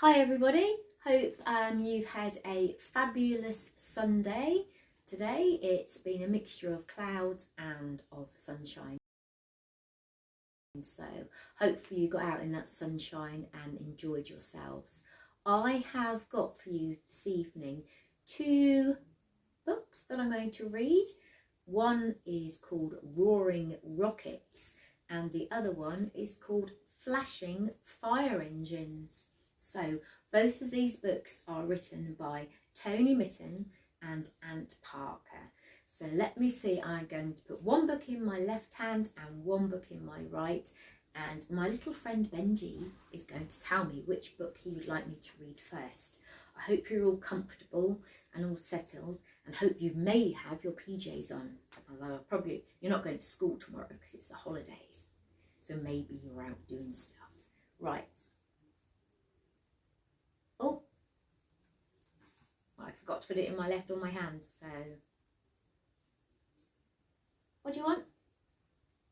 Hi everybody, hope you've had a fabulous Sunday today. It's been a mixture of clouds and of sunshine, so hopefully you got out in that sunshine and enjoyed yourselves. I have got for you this evening two books that I'm going to read. One is called Roaring Rockets and the other one is called Flashing Fire Engines. So both of these books are written by Tony Mitten and Ant Parker. So let me see, I'm going to put one book in my left hand and one book in my right, and my little friend Benji is going to tell me which book he would like me to read first. I hope you're all comfortable and all settled, and hope you may have your PJs on, although probably you're not going to school tomorrow because it's the holidays, so maybe you're out doing stuff. Right. Oh, I forgot to put it in my left or my hand, so what do you want?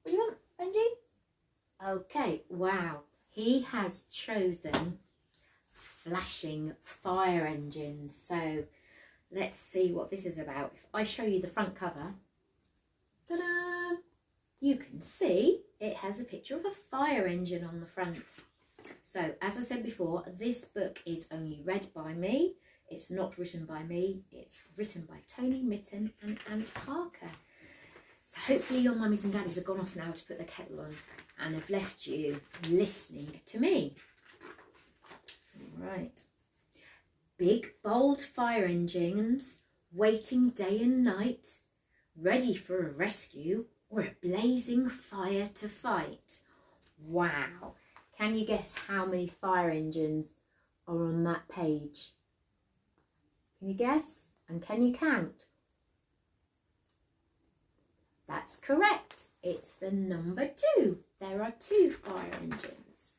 What do you want, Benji? Okay, wow, he has chosen Flashing Fire Engines. So let's see what this is about. If I show you the front cover, ta-da, you can see it has a picture of a fire engine on the front. So, as I said before, this book is only read by me. It's not written by me. It's written by Tony Mitten and Ant Parker. So hopefully your mummies and daddies have gone off now to put the kettle on and have left you listening to me. All right. Big, bold fire engines, waiting day and night, ready for a rescue or a blazing fire to fight. Wow. Can you guess how many fire engines are on that page? Can you guess? And can you count? That's correct. It's the number 2. There are 2 fire engines.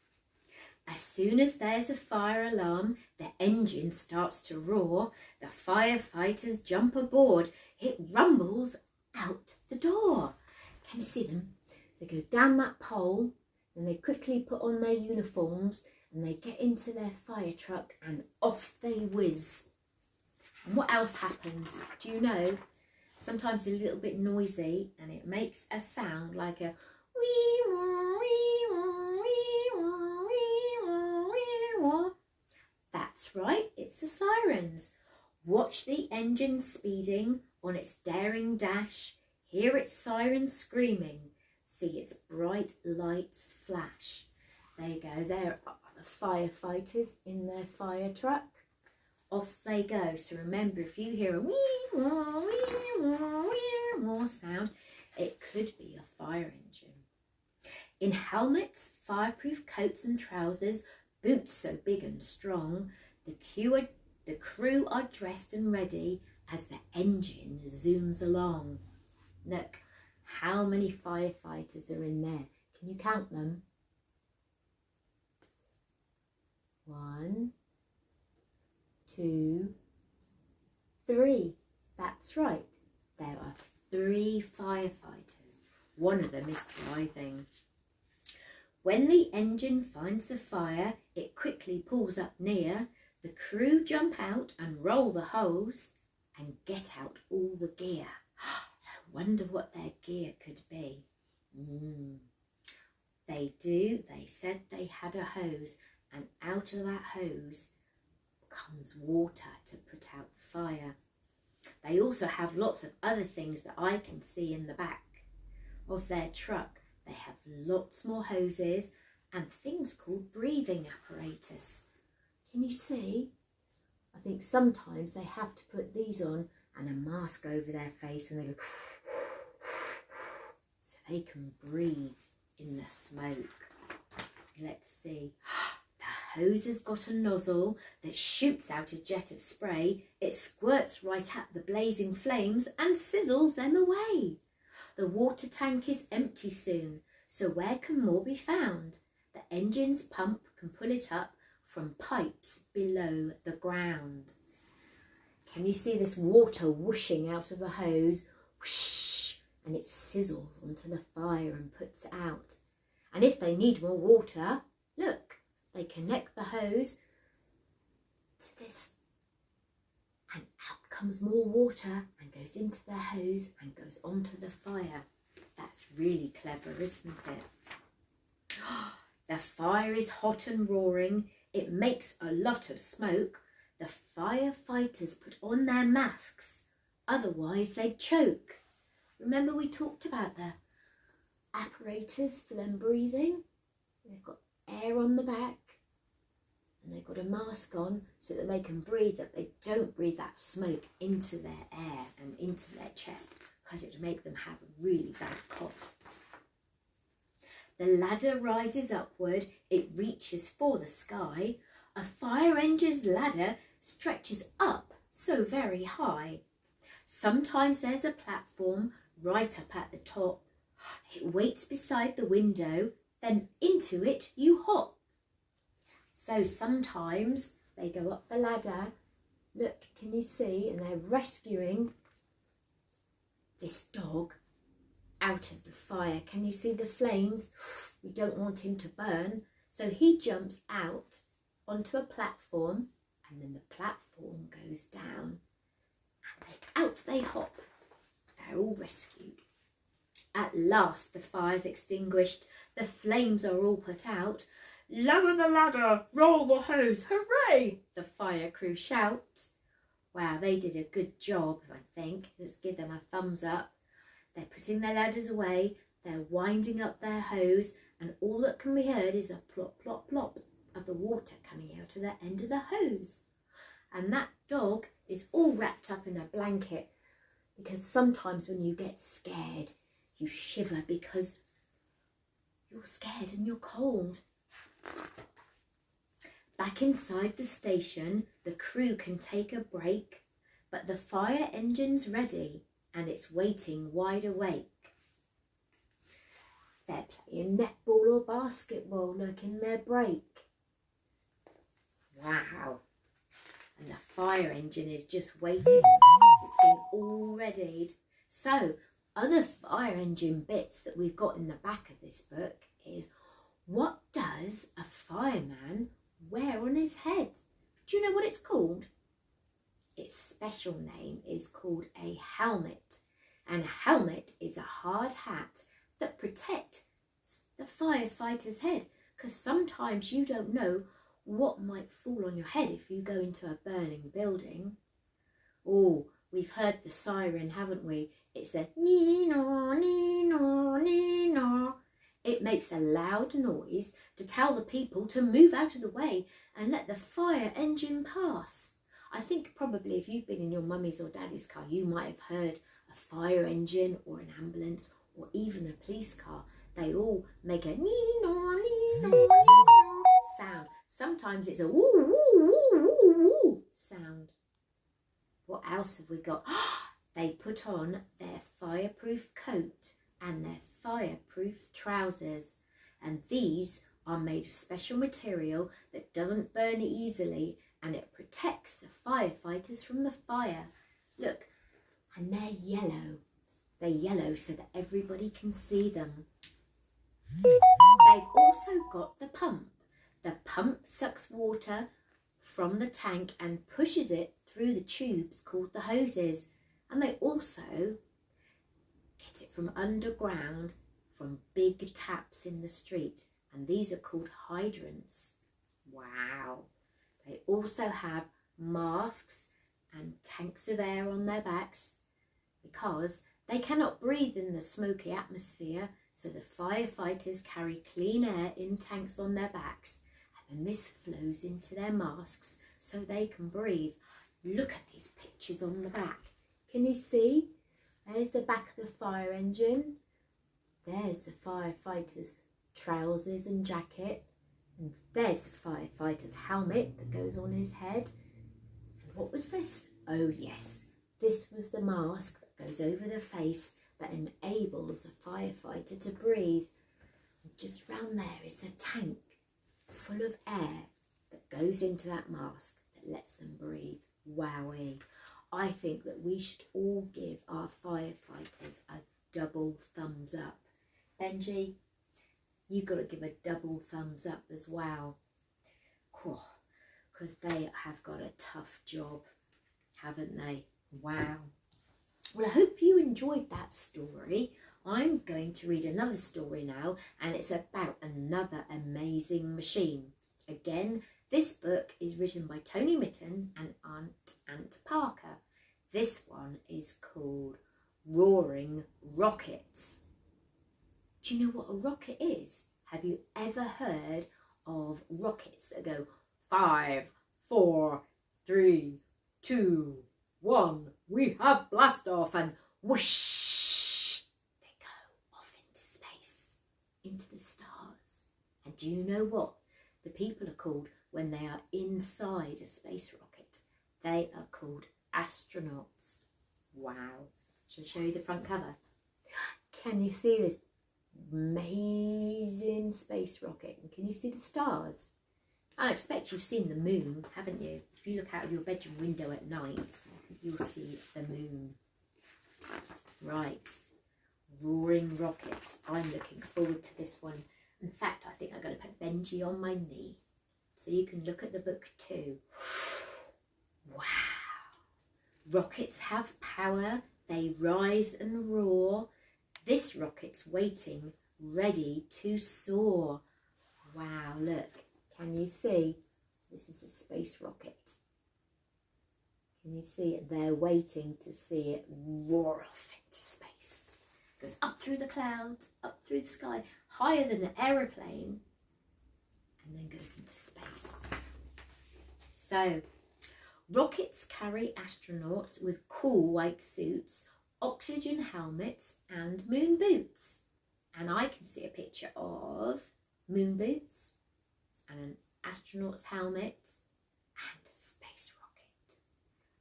As soon as there's a fire alarm, the engine starts to roar. The firefighters jump aboard. It rumbles out the door. Can you see them? They go down that pole. And they quickly put on their uniforms and they get into their fire truck and off they whiz. And what else happens? Do you know? Sometimes a little bit noisy and it makes a sound like a wee wah, wee wah, wee wah, wee wah, wee wah. That's right, it's the sirens. Watch the engine speeding on its daring dash. Hear its siren screaming. See its bright lights flash. There you go, there are the firefighters in their fire truck. Off they go. So remember, if you hear a wee wah, wee wah, wee wah sound, it could be a fire engine. In helmets, fireproof coats and trousers, boots so big and strong, the crew are dressed and ready as the engine zooms along. Look. How many firefighters are in there? Can you count them? 1, 2, 3. That's right. There are 3 firefighters. One of them is driving. When the engine finds the fire, it quickly pulls up near. The crew jump out and roll the hose and get out all the gear. Wonder what their gear could be. They do. They said they had a hose, and out of that hose comes water to put out the fire. They also have lots of other things that I can see in the back of their truck. They have lots more hoses and things called breathing apparatus. Can you see? I think sometimes they have to put these on and a mask over their face and they go so they can breathe in the smoke. Let's see. The hose has got a nozzle that shoots out a jet of spray. It squirts right at the blazing flames and sizzles them away. The water tank is empty soon, so where can more be found? The engine's pump can pull it up from pipes below the ground. Can you see this water whooshing out of the hose? Whoosh! And it sizzles onto the fire and puts it out. And if they need more water, look, they connect the hose comes more water and goes into the hose and goes onto the fire. That's really clever, isn't it? The fire is hot and roaring. It makes a lot of smoke. The firefighters put on their masks, otherwise they'd choke. Remember we talked about the apparatus for them breathing? They've got air on the back and they've got a mask on so that they can breathe, that they don't breathe that smoke into their air and into their chest, because it would make them have a really bad cough. The ladder rises upward, it reaches for the sky. A fire engine's ladder stretches up so very high. Sometimes there's a platform right up at the top. It waits beside the window, then into it you hop. So sometimes they go up the ladder. Look, can you see? And they're rescuing this dog out of the fire. Can you see the flames? We don't want him to burn. So he jumps out onto a platform, and then the platform goes down, and out they hop. They're all rescued. At last the fire's extinguished. The flames are all put out. Lower the ladder, roll the hose, hooray! The fire crew shout. Wow, they did a good job, I think. Let's give them a thumbs up. They're putting their ladders away, they're winding up their hose, and all that can be heard is the plop, plop, plop of the water coming out of the end of the hose. And that dog is all wrapped up in a blanket, because sometimes when you get scared, you shiver because you're scared and you're cold. Back inside the station, the crew can take a break, but the fire engine's ready and it's waiting wide awake. They're playing netball or basketball, look, in their break. Wow. And the fire engine is just waiting. It's been all readied. So, other fire engine bits that we've got in the back of this book is, what does a fireman wear on his head? Do you know what it's called? Its special name is called a helmet. And a helmet is a hard hat that protects the firefighter's head, because sometimes you don't know what might fall on your head if you go into a burning building. Oh, we've heard the siren, haven't we? It's the nee-no, nee-no, nee-no. It makes a loud noise to tell the people to move out of the way and let the fire engine pass. I think probably if you've been in your mummy's or daddy's car, you might have heard a fire engine or an ambulance or even a police car. They all make a nee-no, nee-no, nee-no sound. Sometimes it's a woo, woo, woo, woo, woo sound. What else have we got? They put on their fireproof coat and their fireproof trousers, and these are made of special material that doesn't burn easily, and it protects the firefighters from the fire. Look, and they're yellow. They're yellow so that everybody can see them. They've also got the pump. The pump sucks water from the tank and pushes it through the tubes called the hoses. And they also get it from underground, from big taps in the street. And these are called hydrants. Wow. They also have masks and tanks of air on their backs because they cannot breathe in the smoky atmosphere. So the firefighters carry clean air in tanks on their backs, and then this flows into their masks so they can breathe. Look at these pictures on the back. Can you see? There's the back of the fire engine. There's the firefighter's trousers and jacket. And there's the firefighter's helmet that goes on his head. And what was this? Oh yes, this was the mask that goes over the face that enables the firefighter to breathe. And just round there is the tank full of air that goes into that mask that lets them breathe. Wowee. I think that we should all give our firefighters a double thumbs up. Benji, you've got to give a double thumbs up as well. Because they have got a tough job, haven't they? Wow. Well, I hope you enjoyed that story. I'm going to read another story now, and it's about another amazing machine. Again, this book is written by Tony Mitten and Ant Parker. This one is called Roaring Rockets. Do you know what a rocket is? Have you ever heard of rockets that go 5, 4, 3, 2, 1, we have blast off, and whoosh, they go off into space, into the stars. And do you know what the people are called when they are inside a space rocket? They are called astronauts. Wow. Shall I show you the front cover? Can you see this amazing space rocket? And can you see the stars? I expect you've seen the moon, haven't you? If you look out of your bedroom window at night, you'll see the moon. Right, Roaring Rockets. I'm looking forward to this one. In fact, I think I'm going to put Benji on my knee so you can look at the book too. Wow. Rockets have power. They rise and roar. This rocket's waiting, ready to soar. Wow, look. Can you see? This is a space rocket. Can you see it? They're waiting to see it roar off into space. It goes up through the clouds, up through the sky, higher than an aeroplane, and then goes into space. So, rockets carry astronauts with cool white suits, oxygen helmets, and moon boots. And I can see a picture of moon boots and an astronaut's helmet and a space rocket.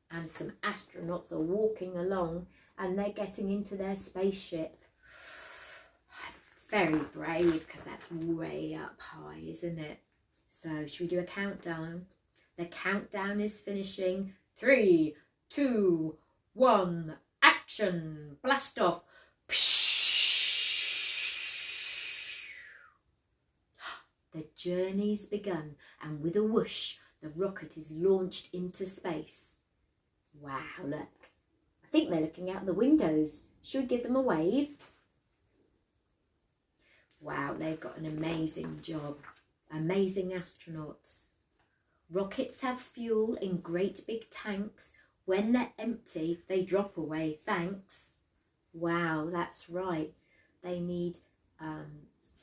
And some astronauts are walking along and they're getting into their spaceship. Very brave, because that's way up high, isn't it? So should we do a countdown? The countdown is finishing. 3, 2, 1, action! Blast off! The journey's begun, and with a whoosh, the rocket is launched into space. Wow, look. I think they're looking out the windows. Should we give them a wave? Wow, they've got an amazing job. Amazing astronauts. Rockets have fuel in great big tanks. When they're empty, they drop away, thanks. Wow, that's right. They need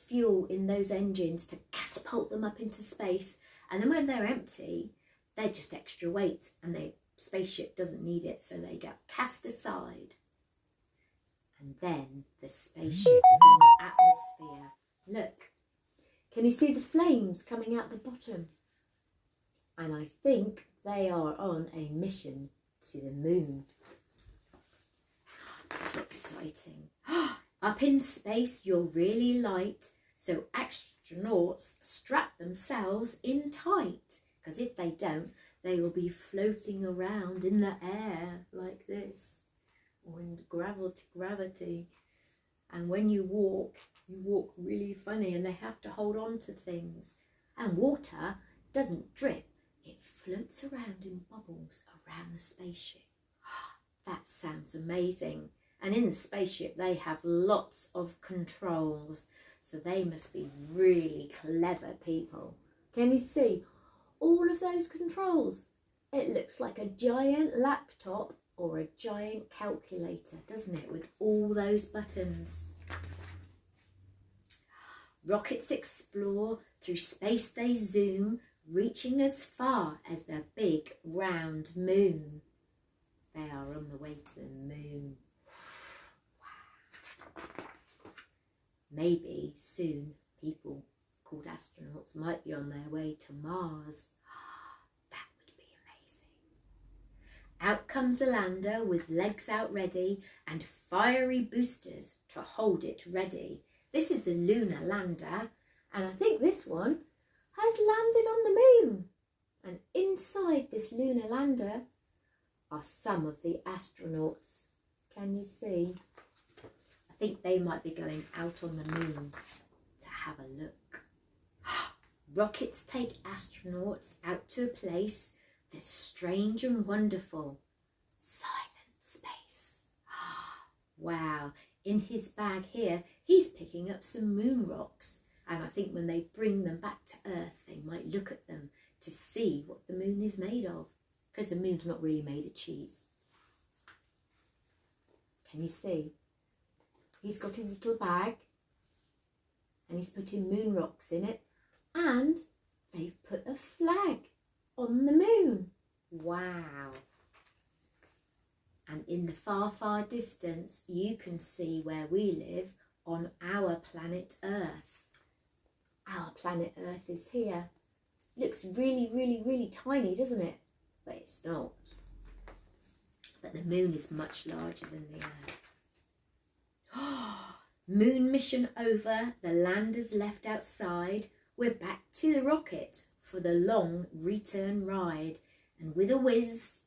fuel in those engines to catapult them up into space, and then when they're empty, they're just extra weight and the spaceship doesn't need it, so they get cast aside, and then the spaceship is in the atmosphere. Look, can you see the flames coming out the bottom? And I think they are on a mission to the moon. It's exciting. Up in space, you're really light, so astronauts strap themselves in tight, because if they don't, they will be floating around in the air like this, or in gravity. And when you walk really funny, and they have to hold on to things. And water doesn't drip, it floats around in bubbles around the spaceship. That sounds amazing. And in the spaceship, they have lots of controls. So they must be really clever people. Can you see all of those controls? It looks like a giant laptop or a giant calculator, doesn't it? With all those buttons. Rockets explore, through space they zoom, reaching as far as the big round moon. They are on the way to the moon. Maybe soon people called astronauts might be on their way to Mars. That would be amazing. Out comes the lander with legs out ready and fiery boosters to hold it ready. This is the lunar lander, and I think this one has landed on the moon. And inside this lunar lander are some of the astronauts. Can you see? I think they might be going out on the moon to have a look. Rockets take astronauts out to a place that's strange and wonderful. Silent Space. Wow. In his bag here, he's picking up some moon rocks. And I think when they bring them back to Earth, they might look at them to see what the moon is made of. Because the moon's not really made of cheese. Can you see? He's got his little bag. And he's putting moon rocks in it. And they've put a flag on the moon. Wow. And in the far, far distance, you can see where we live on our planet Earth. Our planet Earth is here. Looks really, really, really tiny, doesn't it? But it's not. But the moon is much larger than the Earth. Moon mission over. The landers left outside. We're back to the rocket for the long return ride. And with a whiz,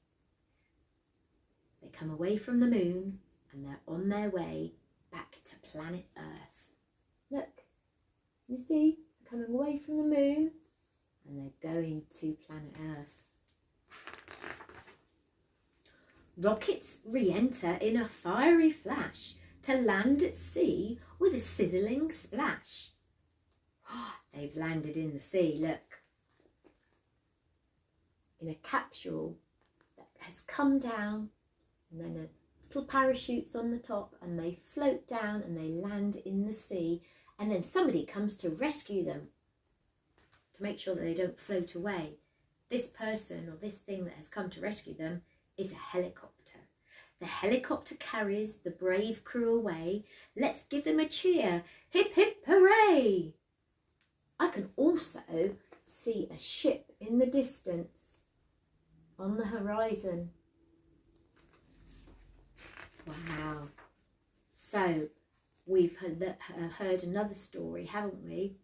they come away from the moon and they're on their way back to planet Earth. Look, you see, they're coming away from the moon and they're going to planet Earth. Rockets re-enter in a fiery flash to land at sea with a sizzling splash. They've landed in the sea, look. In a capsule that has come down, and then a little parachute's on the top, and they float down and they land in the sea, and then somebody comes to rescue them to make sure that they don't float away. This person or this thing that has come to rescue them is a helicopter. The helicopter carries the brave crew away. Let's give them a cheer. Hip, hip, hooray! I can also see a ship in the distance on the horizon. Wow. So we've heard another story, haven't we?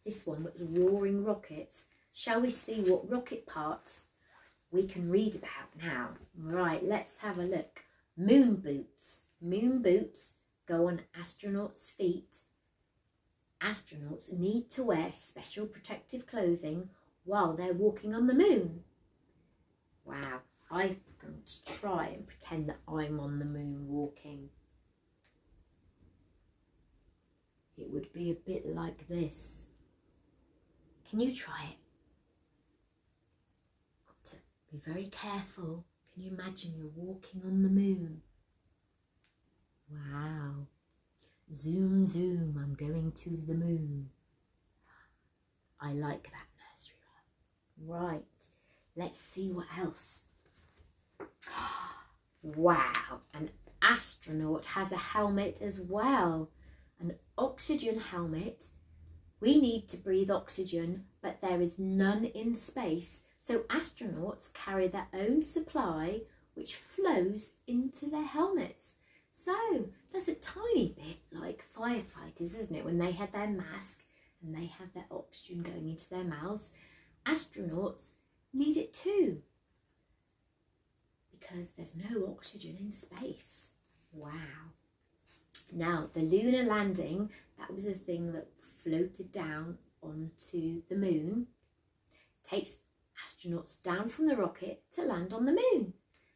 This one was roaring rockets. Shall we see what rocket parts we can read about now? Right, let's have a look. Moon boots. Moon boots go on astronauts' feet. Astronauts need to wear special protective clothing while they're walking on the moon. Wow, I'm going to try and pretend that I'm on the moon walking. It would be a bit like this. Can you try it? Got to be very careful. Can you imagine you're walking on the moon? Wow. Zoom, zoom, I'm going to the moon. I like that nursery rhyme. Right, let's see what else. Wow, an astronaut has a helmet as well. An oxygen helmet. We need to breathe oxygen, but there is none in space. So astronauts carry their own supply, which flows into their helmets. So that's a tiny bit like firefighters, isn't it? When they have their mask and they have their oxygen going into their mouths, astronauts need it too, because there's no oxygen in space. Wow. Now, the lunar landing, that was a thing that floated down onto the moon, takes astronauts down from the rocket to land on the moon.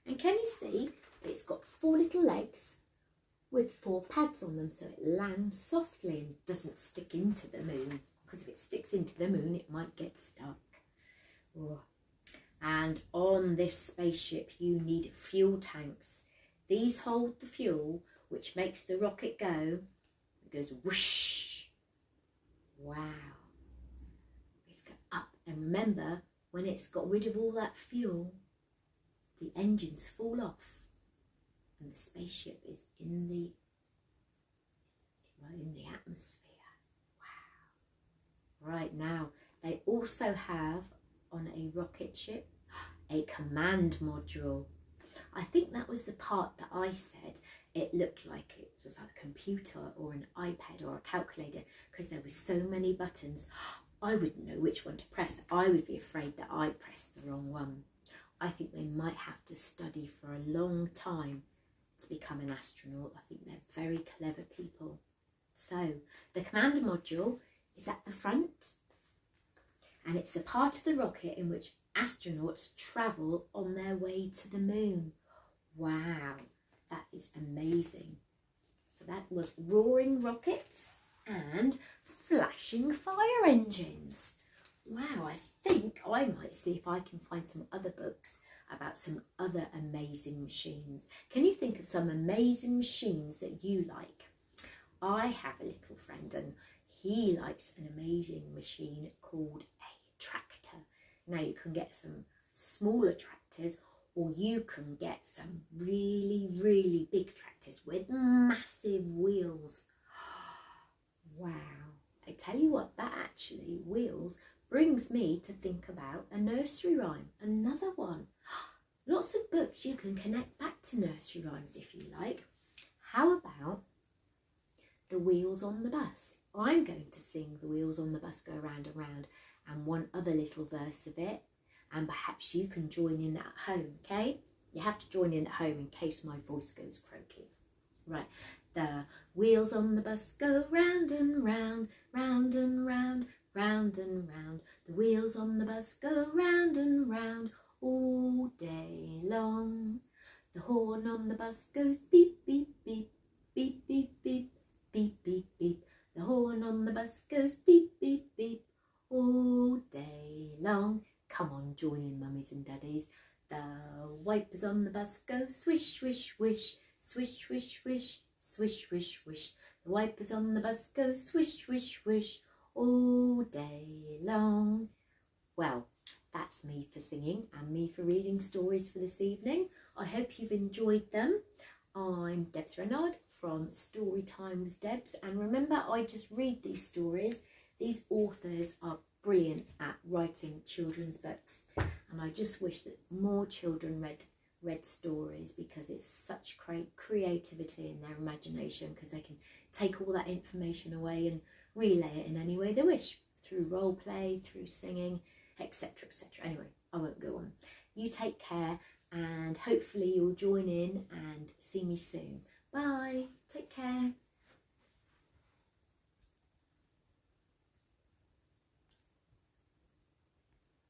And can you see, it's got 4 little legs with 4 pads on them, so it lands softly and doesn't stick into the moon, because if it sticks into the moon it might get stuck. Oh. And on this spaceship you need fuel tanks. These hold the fuel which makes the rocket go. It goes whoosh. Wow. Let's go up, and remember, when it's got rid of all that fuel, the engines fall off and the spaceship is in the atmosphere. Wow. Right, now they also have on a rocket ship a command module. I think that was the part that I said it looked like it was a computer or an iPad or a calculator, because there were so many buttons. I wouldn't know which one to press. I would be afraid that I pressed the wrong one. I think they might have to study for a long time to become an astronaut. I think they're very clever people. So the command module is at the front, and it's the part of the rocket in which astronauts travel on their way to the moon. Wow, that is amazing. So that was roaring rockets and flashing fire engines. Wow, I think I might see if I can find some other books about some other amazing machines. Can you think of some amazing machines that you like? I have a little friend and he likes an amazing machine called a tractor. Now you can get some smaller tractors or you can get some really, really big tractors with massive wheels. Wow. I tell you what, that actually, wheels, brings me to think about a nursery rhyme, another one. Lots of books you can connect back to nursery rhymes if you like. How about the wheels on the bus? I'm going to sing the wheels on the bus go round and round and one other little verse of it, and perhaps you can join in at home, okay? You have to join in at home in case my voice goes croaky. Right, the wheels on the bus go round and round, round and round, round and round. The wheels on the bus go round and round all day long. The horn on the bus goes beep, beep, beep, beep, beep, beep, beep, beep, beep. The horn on the bus goes beep, beep, beep all day long. Come on, join in, mummies and daddies. The wipers on the bus go swish, swish, swish, swish, swish, swish, swish, swish, swish. The wipers on the bus go swish, swish, swish all day long. Well, that's me for singing and me for reading stories for this evening. I hope you've enjoyed them. I'm Debz Renard from Storytime with Debz, and remember, I just read these stories. These authors are brilliant at writing children's books, and I just wish that more children read stories, because it's such great creativity in their imagination, because they can take all that information away and relay it in any way they wish, through role play, through singing, etc, etc. Anyway, I won't go on. You take care, and hopefully you'll join in and see me soon. Bye, take care.